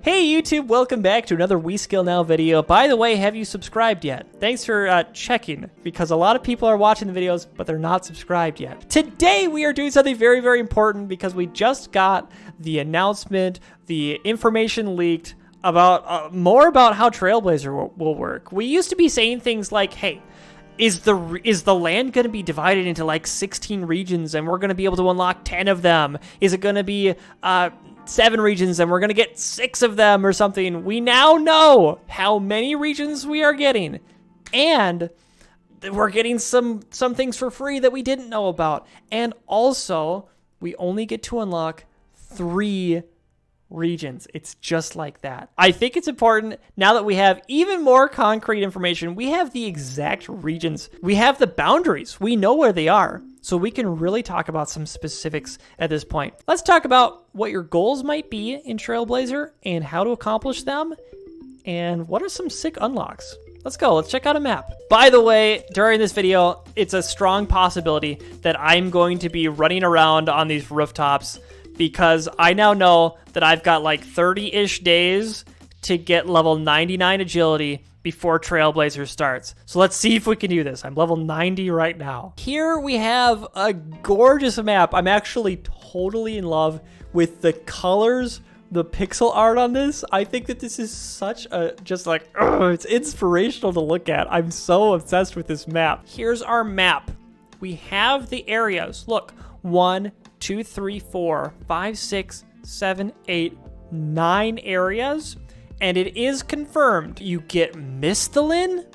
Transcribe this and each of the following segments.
Hey YouTube, welcome back to another WeSkillNow video. By the way, have you subscribed yet? Thanks for checking, because a lot of people are watching the videos, but they're not subscribed yet. Today we are doing something very, very important because we just got the announcement, the information leaked about more about how Trailblazer will work. We used to be saying things like, hey, is the land going to be divided into like 16 regions and we're going to be able to unlock 10 of them? Is it going to be 7 regions and we're going to get 6 of them or something? We now know how many regions we are getting, and we're getting some things for free that we didn't know about. And also, we only get to unlock 3 regions. It's just like that. I think it's important now that we have even more concrete information. We have the exact regions. We have the boundaries. We know where they are. So we can really talk about some specifics at this point. Let's talk about what your goals might be in Trailblazer and how to accomplish them, and what are some sick unlocks. Let's go. Let's check out a map. By the way, during this video, it's a strong possibility that I'm going to be running around on these rooftops because I now know that I've got like 30-ish days to get level 99 agility before Trailblazer starts. So let's see if we can do this. I'm level 90 right now. Here we have a gorgeous map. I'm actually totally in love with the colors, the pixel art on this. I think that this is such a, it's inspirational to look at. I'm so obsessed with this map. Here's our map. We have the areas. Look, 1, 2, 3, 4, 5, 6, 7, 8, 9 areas. And it is confirmed you get Misthalin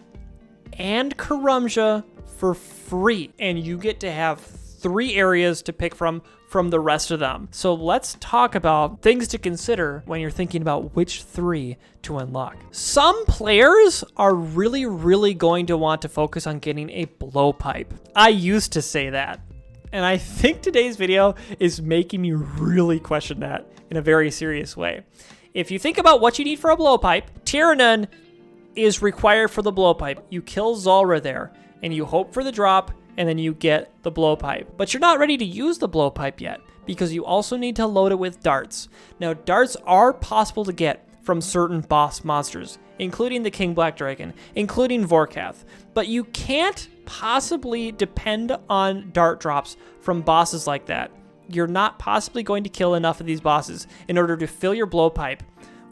and Karumja for free. And you get to have 3 areas to pick from the rest of them. So let's talk about things to consider when you're thinking about which 3 to unlock. Some players are really going to want to focus on getting a blowpipe. I used to say that. And I think today's video is making me really question that in a very serious way. If you think about what you need for a blowpipe, Tyrannon is required for the blowpipe. You kill Zulrah there, and you hope for the drop, and then you get the blowpipe. But you're not ready to use the blowpipe yet, because you also need to load it with darts. Now, darts are possible to get from certain boss monsters, including the King Black Dragon, including Vorkath. But you can't possibly depend on dart drops from bosses like that. You're not possibly going to kill enough of these bosses in order to fill your blowpipe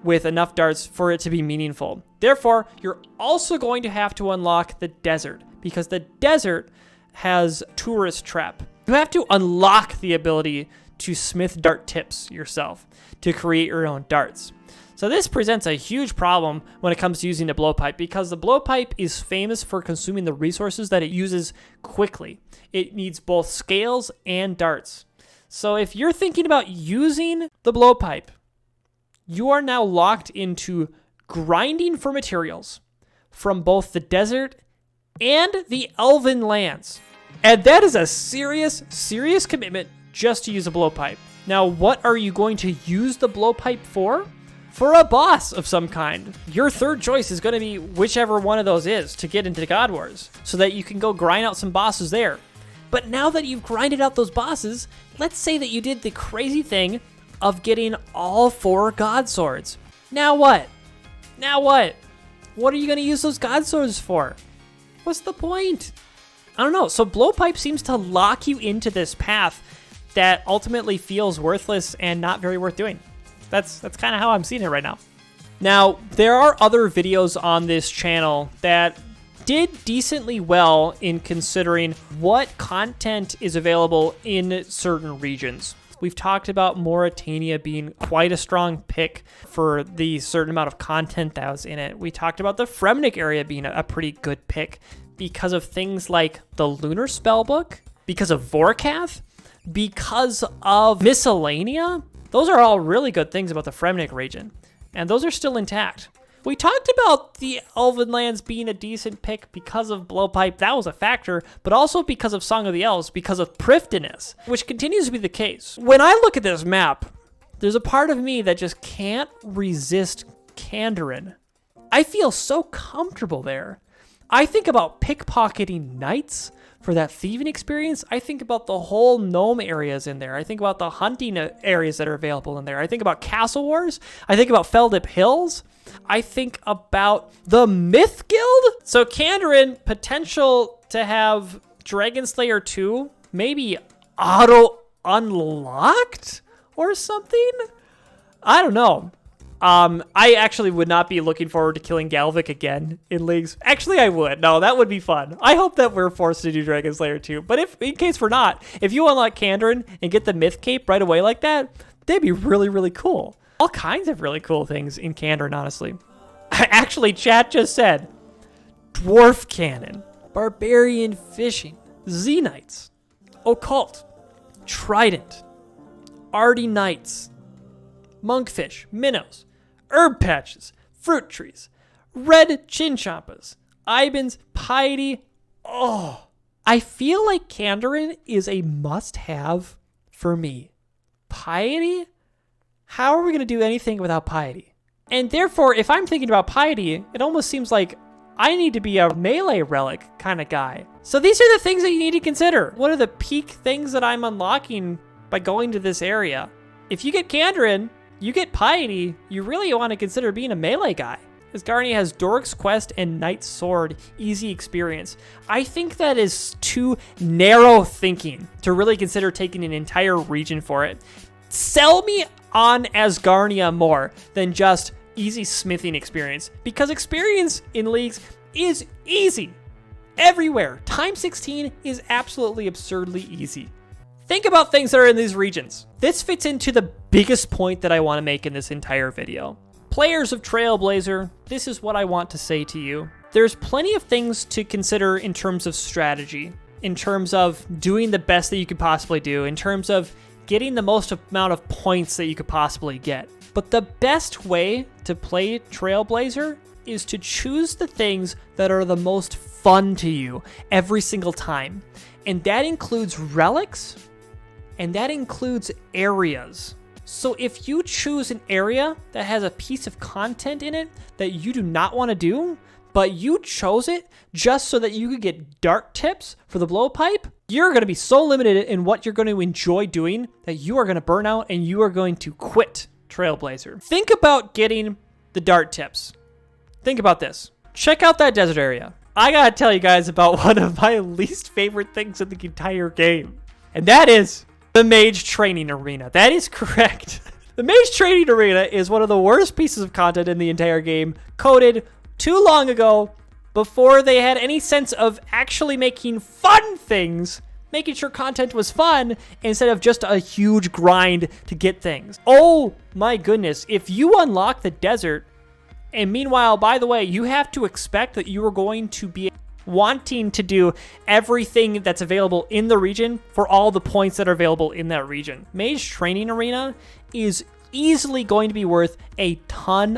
with enough darts for it to be meaningful. Therefore, you're also going to have to unlock the desert, because the desert has tourist trap. You have to unlock the ability to smith dart tips yourself to create your own darts. So this presents a huge problem when it comes to using the blowpipe, because the blowpipe is famous for consuming the resources that it uses quickly. It needs both scales and darts. So if you're thinking about using the blowpipe, you are now locked into grinding for materials from both the desert and the elven lands. And that is a serious commitment just to use a blowpipe. Now, what are you going to use the blowpipe for? For a boss of some kind. Your third choice is going to be whichever one of those is to get into God Wars, so that you can go grind out some bosses there. But now that you've grinded out those bosses, let's say that you did the crazy thing of getting all 4 God Swords. Now what? Now what? What are you going to use those God Swords for? What's the point? I don't know. So blowpipe seems to lock you into this path that ultimately feels worthless and not very worth doing. That's kind of how I'm seeing it right now. Now, there are other videos on this channel that did decently well in considering what content is available in certain regions. We've talked about Mauritania being quite a strong pick for the certain amount of content that was in it. We talked about the Fremnik area being a pretty good pick because of things like the Lunar Spellbook, because of Vorkath, because of Miscellanea. Those are all really good things about the Fremnik region, and those are still intact. We talked about the Elven Lands being a decent pick because of Blowpipe. That was a factor, but also because of Song of the Elves, because of Prifddinas, which continues to be the case. When I look at this map, there's a part of me that just can't resist Kandarin. I feel so comfortable there. I think about pickpocketing knights for that thieving experience, I think about the whole gnome areas in there. I think about the hunting areas that are available in there. I think about Castle Wars. I think about Feldip Hills. I think about the Myth Guild. So Kandarin, potential to have Dragon Slayer 2, maybe auto unlocked or something? I don't know. I actually would not be looking forward to killing Galvik again in Leagues. Actually, I would. No, that would be fun. I hope that we're forced to do Dragon Slayer 2. But if, in case we're not, if you unlock Kandarin and get the Myth Cape right away like that, that'd be really, really cool. All kinds of really cool things in Kandarin, honestly. Actually, chat just said, Dwarf Cannon, Barbarian Fishing, Z-Knights, Occult, Trident, Ardy Knights, Monkfish, Minnows, Herb Patches, Fruit Trees, Red Chinchompas, Ibans, Piety. Oh, I feel like Kandarin is a must-have for me. Piety? How are we going to do anything without Piety? And therefore, if I'm thinking about Piety, it almost seems like I need to be a melee relic kind of guy. So these are the things that you need to consider. What are the peak things that I'm unlocking by going to this area? If you get Kandarin, you get Piety, you really want to consider being a melee guy. Asgarnia has Doric's Quest and Knight's Sword, easy experience. I think that is too narrow thinking to really consider taking an entire region for it. Sell me on Asgarnia more than just easy smithing experience, because experience in Leagues is easy. Everywhere. Time 16 is absolutely absurdly easy. Think about things that are in these regions. This fits into the biggest point that I want to make in this entire video. Players of Trailblazer, this is what I want to say to you. There's plenty of things to consider in terms of strategy, in terms of doing the best that you could possibly do, in terms of getting the most amount of points that you could possibly get. But the best way to play Trailblazer is to choose the things that are the most fun to you every single time. And that includes relics, and that includes areas. So if you choose an area that has a piece of content in it that you do not want to do, but you chose it just so that you could get dart tips for the blowpipe, you're going to be so limited in what you're going to enjoy doing that you are going to burn out and you are going to quit Trailblazer. Think about getting the dart tips. Think about this. Check out that desert area. I gotta tell you guys about one of my least favorite things in the entire game, and that is the Mage Training Arena. That is correct. The Mage Training Arena is one of the worst pieces of content in the entire game, coded too long ago, before they had any sense of actually making fun things, making sure content was fun instead of just a huge grind to get things. Oh my goodness, if you unlock the desert, and meanwhile, by the way, you have to expect that you are going to be wanting to do everything that's available in the region for all the points that are available in that region. Mage Training Arena is easily going to be worth a ton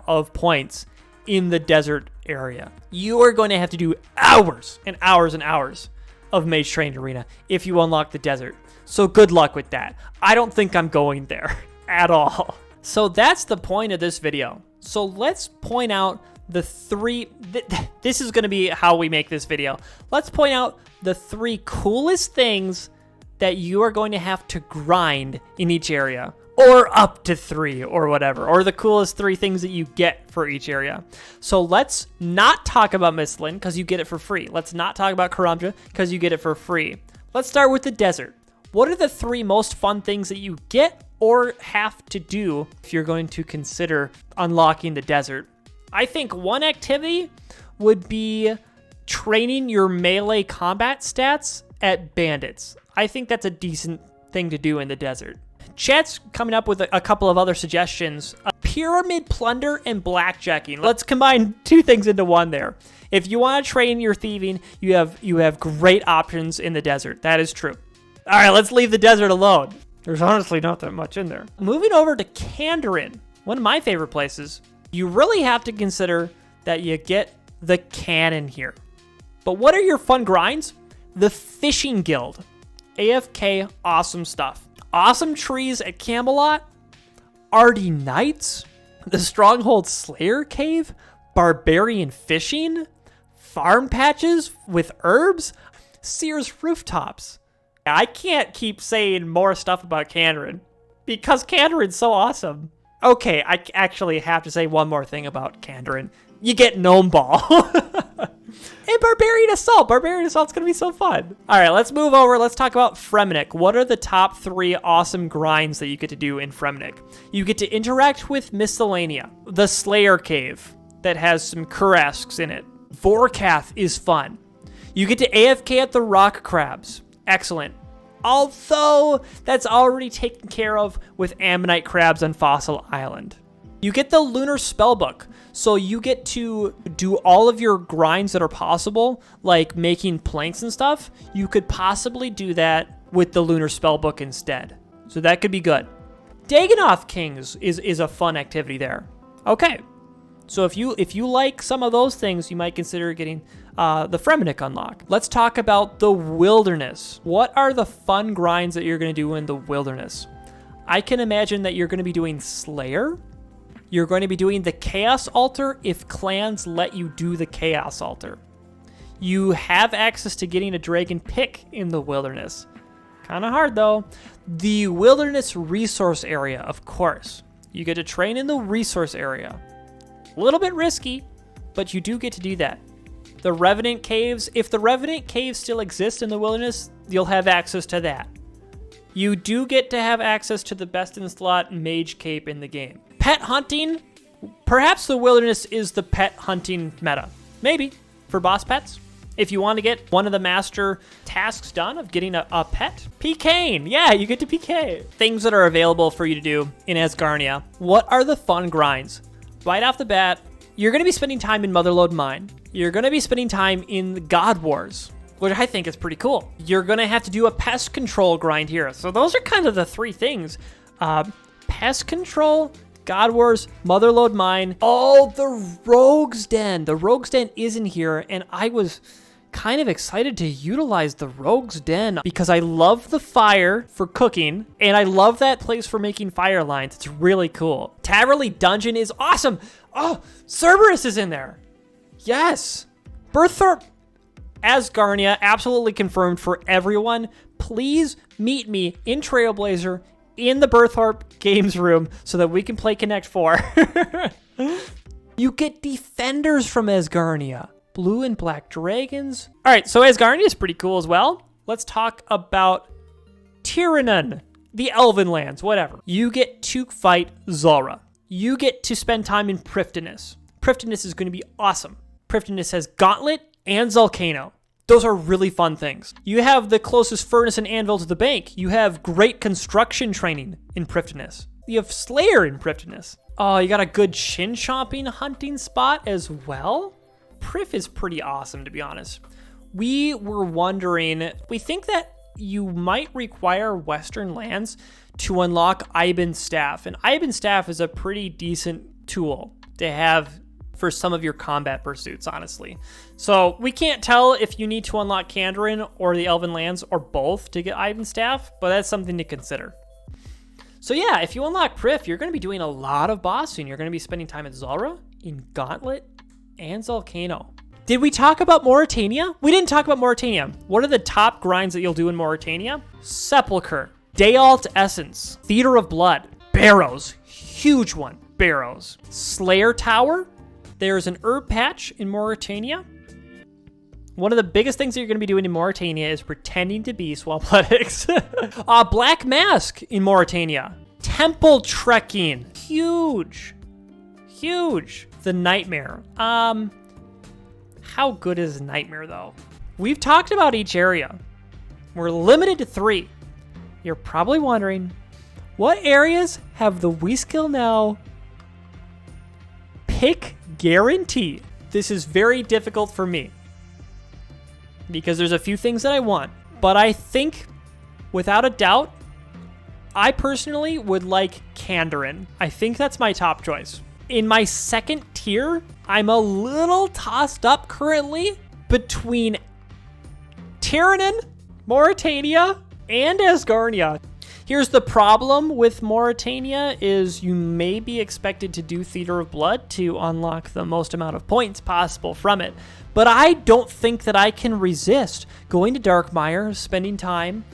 of points in the desert area. You are going to have to do hours and hours and hours of Mage Training Arena if you unlock the desert. So good luck with that. I don't think I'm going there at all. So that's the point of this video. So let's point out the three, this is going to be how we make this video. Let's point out the three coolest things that you are going to have to grind in each area, or up to 3 or whatever, or the coolest 3 things that you get for each area. So let's not talk about Misthalin because you get it for free. Let's not talk about Karamja because you get it for free. Let's start with the desert. What are the 3 most fun things that you get or have to do if you're going to consider unlocking the desert? I think one activity would be training your melee combat stats at bandits. I think that's a decent thing to do in the desert. Chat's coming up with a couple of other suggestions. Pyramid plunder and blackjacking. Let's combine 2 things into one there. If you want to train your thieving, you have great options in the desert. That is true. All right, let's leave the desert alone. There's honestly not that much in there. Moving over to Kandarin, one of my favorite places, you really have to consider that you get the cannon here. But what are your fun grinds? The Fishing Guild. AFK, awesome stuff. Awesome trees at Camelot. Ardy Knights. The Stronghold Slayer Cave. Barbarian Fishing. farm patches with herbs, Sears rooftops. I can't keep saying more stuff about Kandarin because Kandarin's so awesome. Okay, I actually have to say one more thing about Kandarin. You get Gnome Ball. And Barbarian Assault. Barbarian Assault's going to be so fun. All right, let's move over. Let's talk about Fremenic. What are the top 3 awesome grinds that you get to do in Fremenic? You get to interact with Misthalin, the Slayer Cave that has some Kurasks in it. Vorkath is fun. You get to AFK at the Rock Crabs. Excellent. Although that's already taken care of with Ammonite Crabs on Fossil Island. You get the Lunar Spellbook, so you get to do all of your grinds that are possible, like making planks and stuff. You could possibly do that with the Lunar Spellbook instead. So that could be good. Dagonoth Kings is a fun activity there. Okay, so if you like some of those things, you might consider getting the Fremenic unlock. Let's talk about the Wilderness. What are the fun grinds that you're going to do in the Wilderness? I can imagine that you're going to be doing Slayer. You're going to be doing the Chaos Altar if clans let you do the Chaos Altar. You have access to getting a Dragon Pick in the Wilderness. Kind of hard though. The Wilderness Resource Area, of course. You get to train in the Resource Area. A little bit risky, but you do get to do that. The Revenant Caves, if the Revenant Caves still exist in the Wilderness, you'll have access to that. You do get to have access to the best in slot Mage Cape in the game. Pet hunting, perhaps the Wilderness is the pet hunting meta. Maybe, for boss pets. If you want to get one of the master tasks done of getting a pet. PKing, yeah, you get to PK. Things that are available for you to do in Asgarnia. What are the fun grinds? Right off the bat, you're going to be spending time in Motherlode Mine. You're going to be spending time in the God Wars, which I think is pretty cool. You're going to have to do a pest control grind here. So those are kind of the 3 things. Pest control, God Wars, Motherlode Mine. Oh, the Rogue's Den. The Rogue's Den is in here, and I was kind of excited to utilize the Rogue's Den because I love the fire for cooking, and I love that place for making fire lines. It's really cool. Taverley Dungeon is awesome. Oh, Cerberus is in there. Yes. Berthorpe Asgarnia, absolutely confirmed for everyone. Please meet me in Trailblazer in the Berthorpe Games Room so that we can play Connect 4. You get Defenders from Asgarnia. Blue and Black Dragons. All right, so Asgarnia is pretty cool as well. Let's talk about Tiranon, the Elven Lands, whatever. You get to fight Zulrah. You get to spend time in Prifddinas. Prifddinas is going to be awesome. Prifddinas has Gauntlet and Zulcano. Those are really fun things. You have the closest furnace and anvil to the bank. You have great construction training in Prifddinas. You have Slayer in Prifddinas. Oh, you got a good chin chomping hunting spot as well. Prif is pretty awesome, to be honest. We were wondering, we think that you might require Western lands to unlock Iban's Staff. And Iban's Staff is a pretty decent tool to have for some of your combat pursuits, honestly. So we can't tell if you need to unlock Kandarin or the Elven Lands or both to get Iban's Staff, but that's something to consider. So yeah, if you unlock Prif, you're going to be doing a lot of bossing. You're going to be spending time at Zulrah, in Gauntlet, and Zulcano. Did we talk about Mauritania? We didn't talk about Mauritania. What are the top grinds that you'll do in Mauritania? Sepulchre, Dayalt Essence, Theater of Blood, Barrows, huge one, Barrows. Slayer Tower, there's an herb patch in Mauritania. One of the biggest things that you're going to be doing in Mauritania is pretending to be Swampletics. Black Mask in Mauritania. Temple trekking, huge, huge. The Nightmare. How good is Nightmare though? We've talked about each area. We're limited to 3. You're probably wondering, what areas have the WeSkillNow pick guarantee? This is very difficult for me because there's a few things that I want, but I think without a doubt, I personally would like Kandarin. I think that's my top choice. In my second tier, I'm a little tossed up currently between Tiranon, Mauritania, and Asgarnia. Here's the problem with Mauritania is you may be expected to do Theater of Blood to unlock the most amount of points possible from it. But I don't think that I can resist going to Darkmire, spending time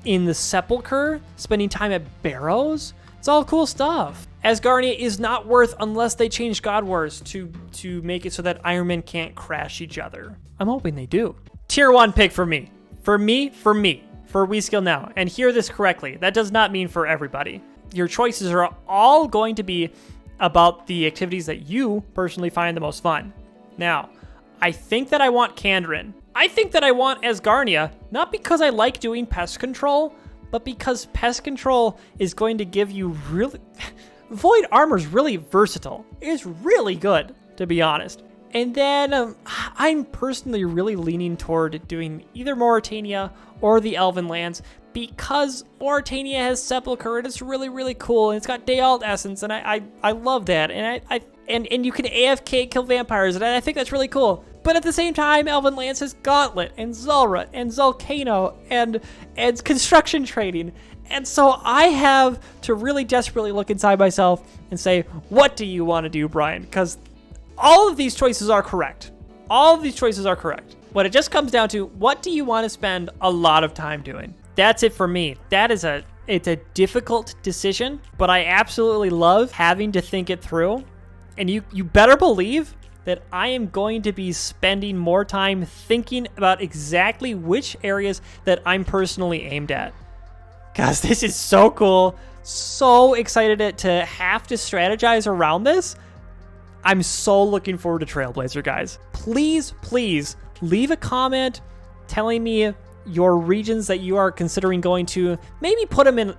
in the Sepulchre, spending time at Barrows. It's all cool stuff. Asgarnia is not worth unless they change God Wars to make it so that Ironmen can't crash each other. I'm hoping they do. Tier 1 pick for me. For WeSkillNow. And hear this correctly. That does not mean for everybody. Your choices are all going to be about the activities that you personally find the most fun. Now, I think that I want Kandarin. I think that I want Asgarnia, not because I like doing pest control, but because pest control is going to give you really... Void armor is really versatile. It's really good, to be honest. And then I'm personally really leaning toward doing either Mauritania or the Elven Lands because Mauritania has Sepulchre and it's really, really cool. And it's got Dayalt Essence and I love that. And you can AFK kill vampires and I think that's really cool. But at the same time, Elven Lands has Gauntlet and Zulrah and Zulcano and construction trading. And so I have to really desperately look inside myself and say, what do you want to do, Brian? Because all of these choices are correct. All of these choices are correct. What it just comes down to, what do you want to spend a lot of time doing? That's it for me. It's a difficult decision, but I absolutely love having to think it through. And you better believe that I am going to be spending more time thinking about exactly which areas that I'm personally aimed at. Guys, this is so cool. So excited to have to strategize around this. I'm so looking forward to Trailblazer, guys. Please, please leave a comment telling me your regions that you are considering going to. Maybe put them in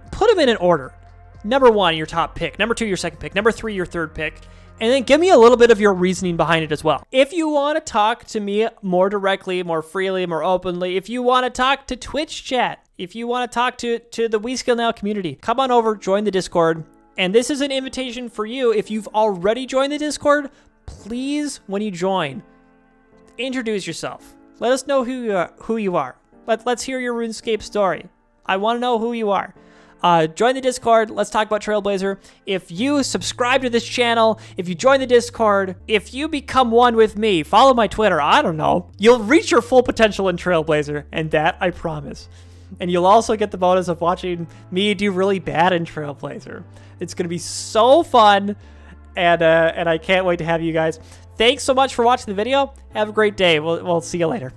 an order. Number 1, your top pick. Number 2, your second pick. Number 3, your third pick. And then give me a little bit of your reasoning behind it as well. If you want to talk to me more directly, more freely, more openly, if you want to talk to Twitch chat, if you want to talk to the WeSkillNow community, come on over, join the Discord. And this is an invitation for you. If you've already joined the Discord, please, when you join, introduce yourself. Let us know who you are. Let's hear your RuneScape story. I want to know who you are. Join the Discord. Let's talk about Trailblazer. If you subscribe to this channel, if you join the Discord, if you become one with me, follow my Twitter, I don't know, you'll reach your full potential in Trailblazer, and that I promise. And you'll also get the bonus of watching me do really bad in Trailblazer. It's going to be so fun, and I can't wait to have you guys. Thanks so much for watching the video. Have a great day. We'll see you later.